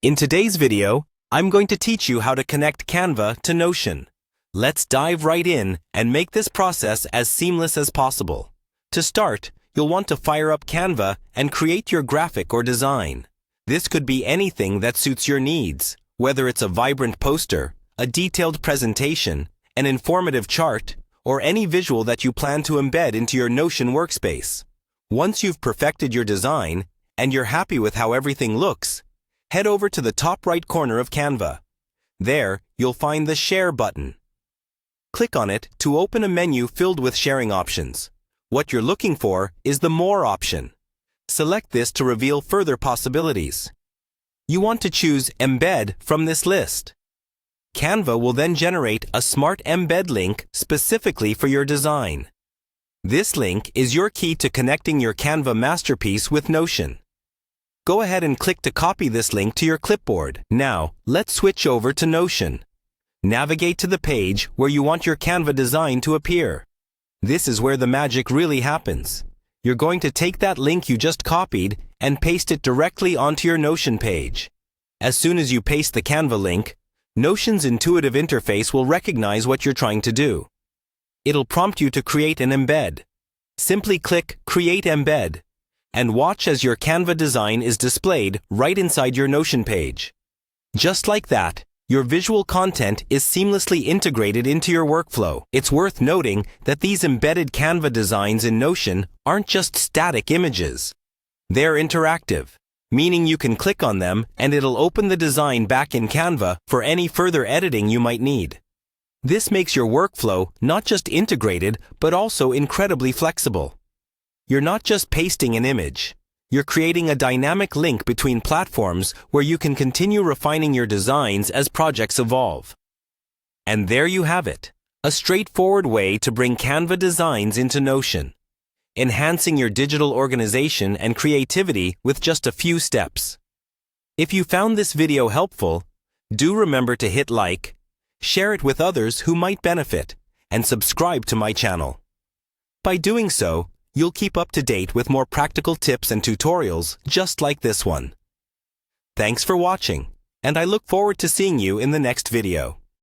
In today's video, I'm going to teach you how to connect Canva to Notion. Let's dive right in and make this process as seamless as possible. To start, you'll want to fire up Canva and create your graphic or design. This could be anything that suits your needs, whether it's a vibrant poster, a detailed presentation, an informative chart, or any visual that you plan to embed into your Notion workspace. Once you've perfected your design and you're happy with how everything looks, head over to the top right corner of Canva. There, you'll find the Share button. Click on it to open a menu filled with sharing options. What you're looking for is the More option. Select this to reveal further possibilities. You want to choose Embed from this list. Canva will then generate a smart embed link specifically for your design. This link is your key to connecting your Canva masterpiece with Notion. Go ahead and click to copy this link to your clipboard. Now, let's switch over to Notion. Navigate to the page where you want your Canva design to appear. This is where the magic really happens. You're going to take that link you just copied and paste it directly onto your Notion page. As soon as you paste the Canva link, Notion's intuitive interface will recognize what you're trying to do. It'll prompt you to create an embed. Simply click Create Embed and watch as your Canva design is displayed right inside your Notion page. Just like that, your visual content is seamlessly integrated into your workflow. It's worth noting that these embedded Canva designs in Notion aren't just static images. They're interactive, meaning you can click on them and it'll open the design back in Canva for any further editing you might need. This makes your workflow not just integrated, but also incredibly flexible. You're not just pasting an image. You're creating a dynamic link between platforms where you can continue refining your designs as projects evolve. And there you have it, a straightforward way to bring Canva designs into Notion, enhancing your digital organization and creativity with just a few steps. If you found this video helpful, do remember to hit like, share it with others who might benefit, and subscribe to my channel. By doing so, you'll keep up to date with more practical tips and tutorials just like this one. Thanks for watching, and I look forward to seeing you in the next video.